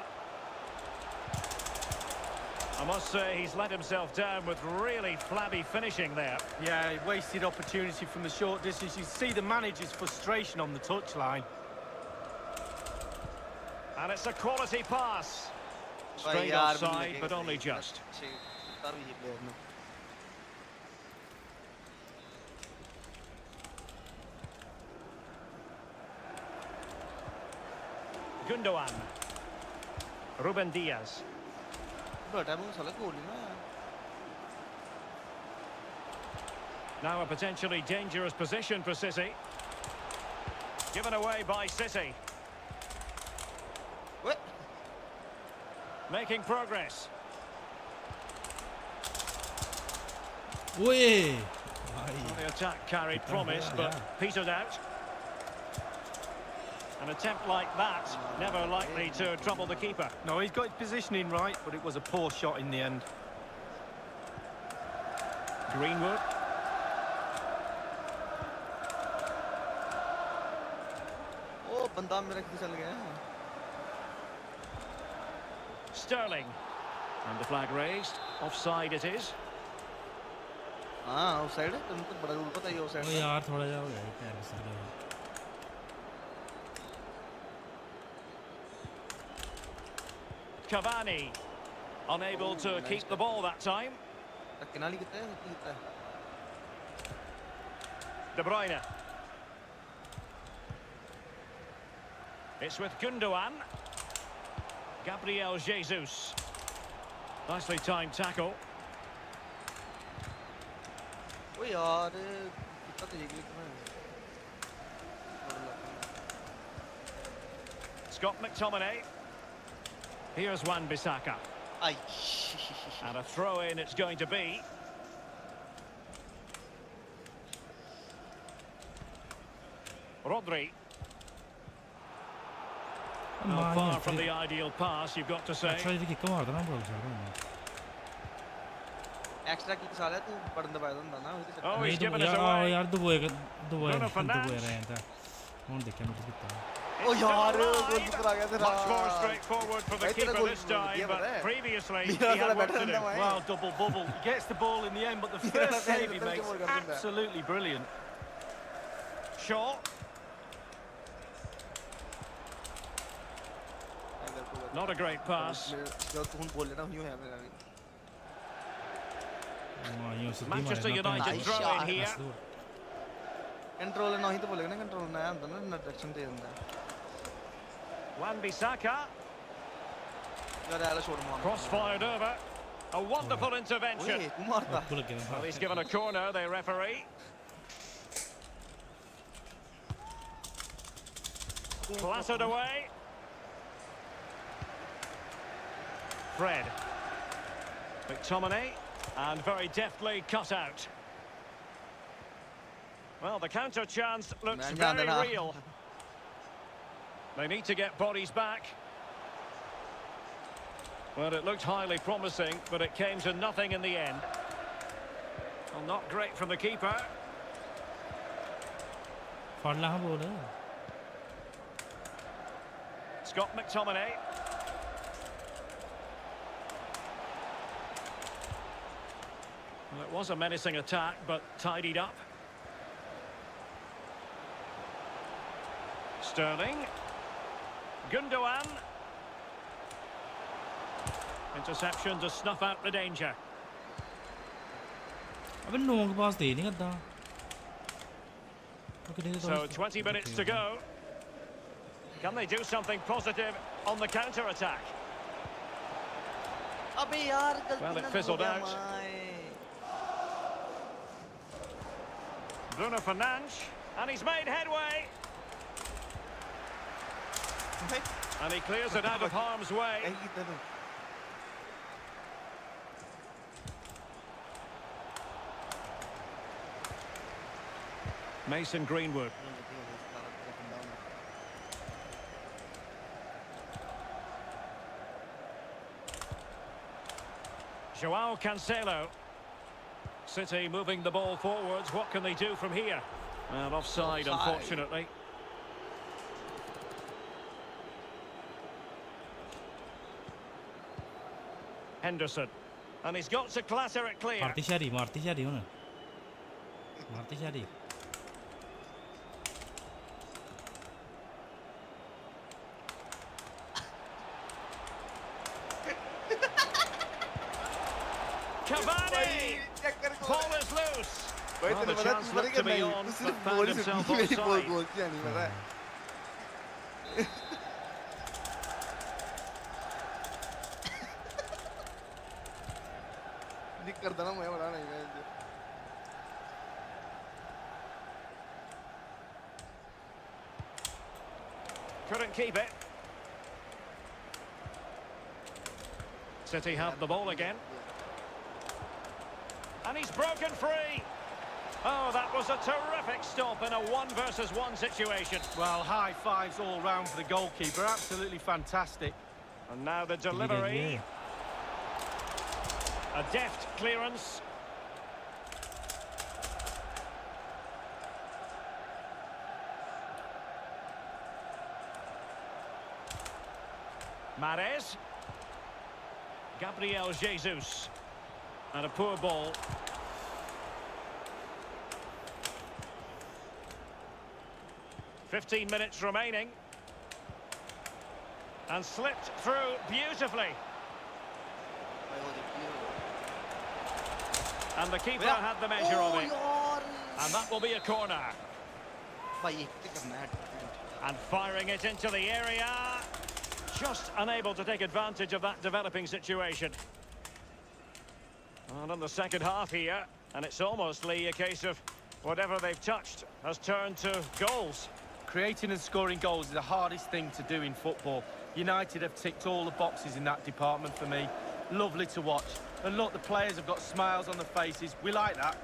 I must say he's let himself down with really flabby finishing there. Yeah, wasted opportunity from the short distance. You see the manager's frustration on the touchline. And it's a quality pass. Straight offside, but only just. Gundogan. Ruben Diaz. Now a potentially dangerous position for City. Given away by City. What? Making progress. Ui. The attack carried promise, but petered out. An attempt like that, never likely to trouble the keeper. No, he's got his positioning right, but it was a poor shot in the end. Greenwood. Oh, banda mera kidhar chal gaya. Sterling. And the flag raised. Offside it is. हाँ, offside है. तुमको बड़ा rule पता है ये offside. ओ यार थोड़ा जा हो गया पैर फिसल गया. Cavani. Unable to keep the ball that time. किनाली कितना है? कितना है? De Bruyne. It's with Gundogan. Gabriel Jesus. Nicely timed tackle. ओ यार कितना तेज कितना है? Scott McTominay. Here's Wan-Bissaka. Ay. And a throw-in it's going to be. Rodri. Well, far from the ideal pass, you've got to say. Extra kick मारता ना बोल सकता हूँ. Extra kick साले तू पढ़ने दबाया था ना Oh, he's given us यार away. यार दो रहे हैं कौन देखे मुझे कितना. ओ यार गोल कीपर आ गया तेरा. Much more straightforward for the keeper this time, but previously he had work to do. Well, double bubble. He gets the ball in the end, but the first save he makes absolutely brilliant. Shaw. Not a great pass. Manchester United throw in here. Control ना ही तो बोलेगा ना control ना है अंदर ना direction दे अंदर. Wan-Bissaka. Cross-fired over. A wonderful intervention. Well, he's given a corner, the referee. Clattered away. Fred. McTominay. And very deftly cut out. Well, the counter chance looks very real. They need to get bodies back. Well, it looked highly promising, but it came to nothing in the end. Well, not great from the keeper. Scott McTominay. Well, it was a menacing attack, but tidied up. Sterling. Gundogan. Interception to snuff out the danger. So 20 minutes to go. Can they do something positive on the counter-attack? Well, it fizzled out. Bruno Fernandes, and he's made headway. And he clears it out of harm's way. Mason Greenwood. Joao Cancelo. City moving the ball forwards. What can they do from here? Well, offside, unfortunately. Henderson. And he's got to clatter it clear. मारती शारी हो ना मारती शारी Cavani! Ball is loose. भाई Well, तेरे the पता chance तू looked to be on, तू but सिर्फ found बॉल himself से मेरी बॉल offside. बोलती नहीं पता है नहीं करता ना मैं बड़ा नहीं मैं Couldn't keep it. City have the ball again. And he's broken free. Oh, that was a terrific stop in a 1-versus-1 situation. Well, high fives all round for the goalkeeper. Absolutely fantastic. And now the delivery. A deft clearance. Mahrez. Gabriel Jesus. And a poor ball. "15 minutes remaining." And slipped through beautifully. And the keeper had the measure of it. And that will be a corner. भाई ये क्या करना है And firing it into the area. Just unable to take advantage of that developing situation. And in the second half here, and it's almost, Lee, a case of whatever they've touched has turned to goals. Creating and scoring goals is the hardest thing to do in football. United have ticked all the boxes in that department for me. Lovely to watch. And look, the players have got smiles on their faces. We like that.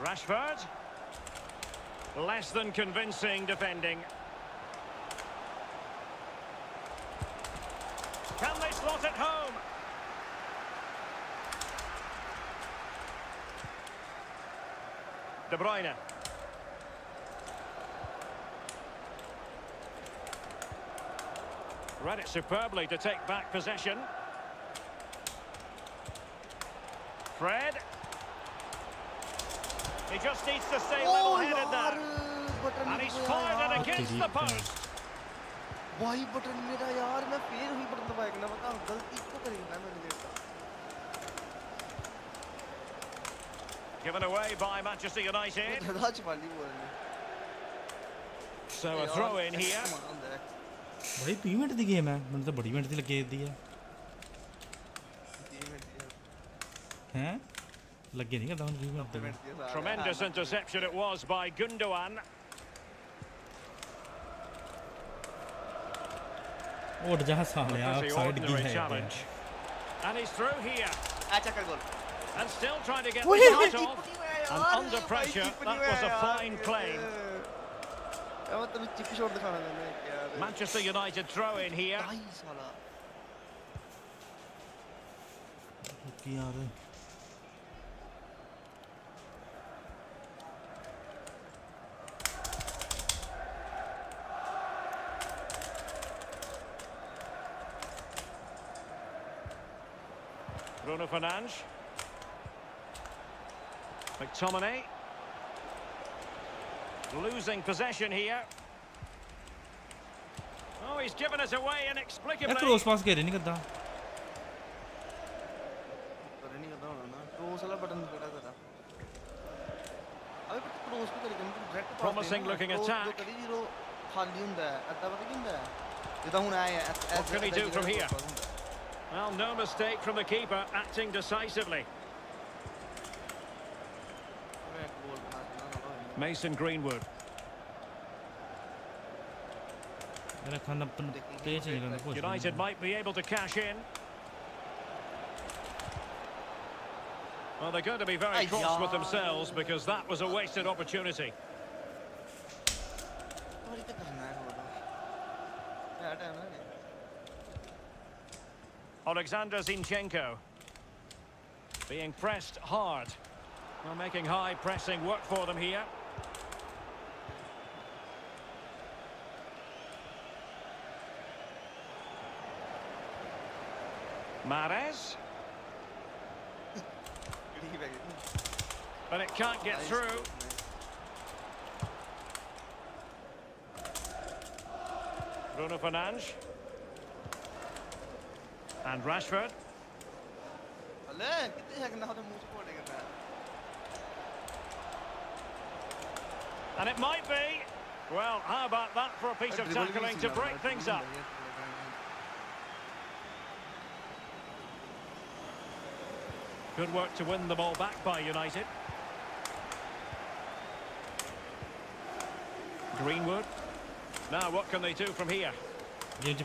Rashford. Less than convincing defending. Can they slot it home? De Bruyne. Read it superbly to take back possession. Fred. He just needs to stay level-headed there. And he's fired it against the post. भाई button मेरा यार मैं फिर हुई button दबाएगा ना बता गलती क्यों करेगा मैंने देखा Given away by Manchester United. राज वाली बोल रही So a throw in here. बड़ी 3 मिनट दी गेम है मैंने तो बड़ी मिनट दी लगे दी है हैं लगे नहीं करता हूं 3 minute Tremendous interception it was by Gundogan. उठ जा साले आप Pretty साइड की ordinary है challenge. And he's through here. अच्छा कर गोल And still trying to get the shot off. And under pressure, that was a fine claim. मतलब chip shot दिखाना मैंने यार Manchester United throw in here. भाई साला की यार Bruno Fernandes. McTominay. Losing possession here. Oh, he's given us away यार inexplicably. Cross पास कह रहे नहीं करता करे नहीं करता होना ना क्रॉस वाला बटन पकड़ा जरा अबे पर क्रॉस भी करेगा मतलब डायरेक्ट Promising looking attack. करी जीरो खाली ਹੁੰਦਾ ਹੈ ਅੱਧਾ ਪਤਾ ਕੀ ਹੁੰਦਾ ਹੈ ਜਿੱਦਾਂ ਹੁਣ ਆਇਆ What can he do from here? Well, no mistake from the keeper, acting decisively. Mason Greenwood. मेरा खाना तेज है निकलना कुछ United might be able to cash in. Well, they're going to be very cross with themselves because that was a wasted opportunity. Alexander Zinchenko being pressed hard. Well, making high pressing work for them here. Mahrez. But it can't get through. Bruno Fernandes. And Rashford. And it might be. Well, how about that for a piece of tackling to break things up? Good work to win the ball back by United. Greenwood. Now what can they do from here? And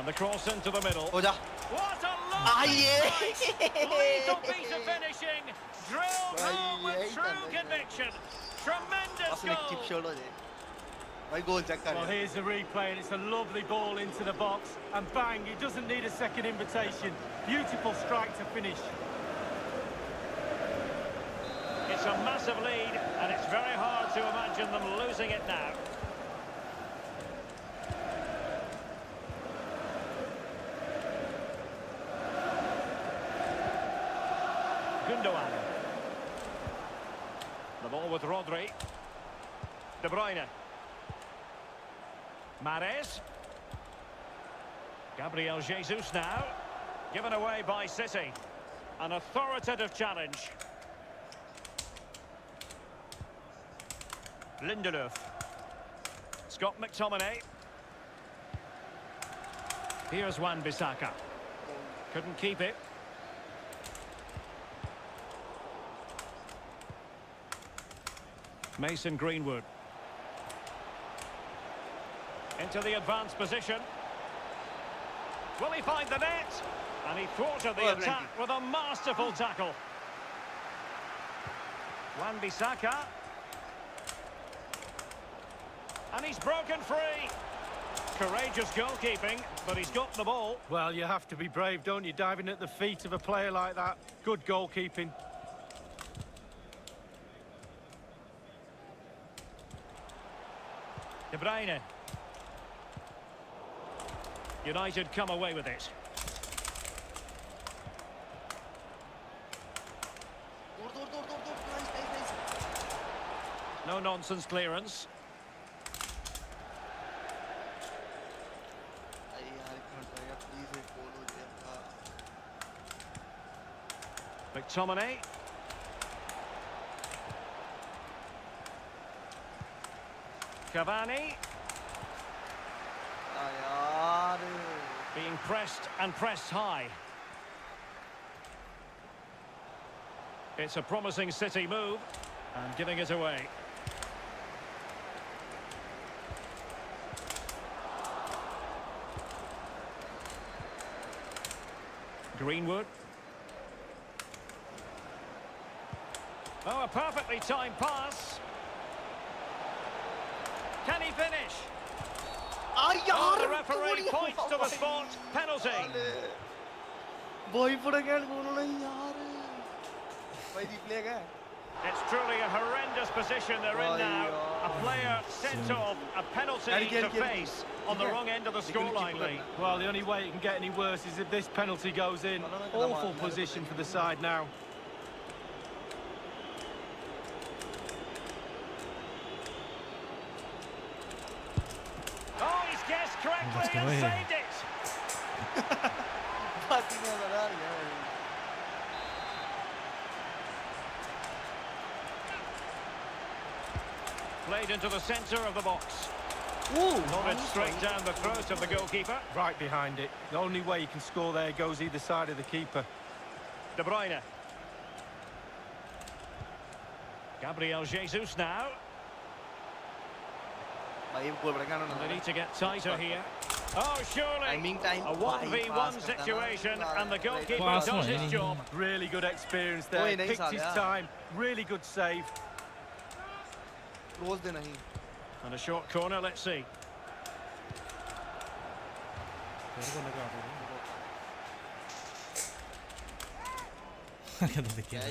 the cross into the middle. What a lovely strike! Lethal piece of finishing. Drilled home with true conviction. Tremendous goal. Well, here's the replay, and it's a lovely ball into the box. And bang, he doesn't need a second invitation. Beautiful strike to finish. It's a massive lead, and it's very hard to imagine them losing it now. Gundogan. The ball with Rodri. De Bruyne. Mahrez. Gabriel Jesus now. Given away by City. An authoritative challenge. Lindelöf. Scott McTominay. Here's Wan-Bissaka. Couldn't keep it. Mason Greenwood. Into the advanced position. Will he find the net? And he thwarted the attack with a masterful tackle. Wan-Bissaka. And he's broken free. Courageous goalkeeping, but he's got the ball. Well, you have to be brave, don't you? Diving at the feet of a player like that. Good goalkeeping. De Bruyne. United come away with it. No nonsense clearance. McTominay. Cavani. Being pressed and pressed high. It's a promising City move and giving it away. Greenwood. Oh, a perfectly timed pass. Can he finish? Oh, the referee points to the spot. Penalty. It's truly a horrendous position they're in now. A player sent off, a penalty to face on the wrong end of the scoreline, Lee. Well, the only way it can get any worse is if this penalty goes in. Awful position for the side now. Oh, he's guessed correctly and saved it. Played into the centre of the box. Nodded straight down the throat of the goalkeeper. Right behind it. The only way you can score there goes either side of the keeper. De Bruyne. Gabriel Jesus now. They need to get tighter here. Oh, surely. A 1v1 situation, and the goalkeeper does his job. Really good experience there. Picked his time. Really good save. And a short corner, let's see. कदों दिक्खेआ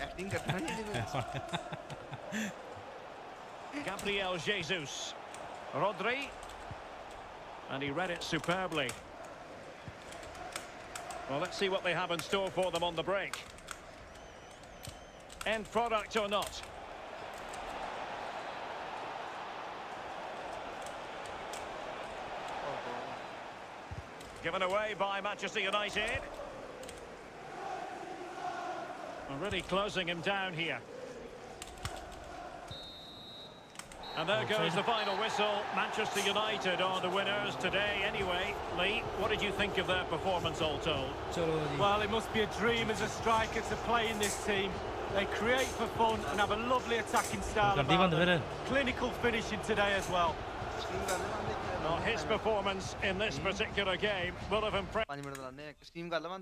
acting करना नहीं Gabriel Jesus. Rodri. And he read it superbly. Well, let's see what they have in store for them on the break. End product or not? Given away by Manchester United. Already closing him down here. And there goes the final whistle. Manchester United are the winners today anyway. Lee, what did you think of their performance all told? Well, it must be a dream as a striker to play in this team. They create for fun and have a lovely attacking style about them. Clinical finishing today as well. Well, his performance in this particular game will have impressed. 5 minute ਦਾ ਲਾਣੇ stream ਕਰ ਲਵਾਂ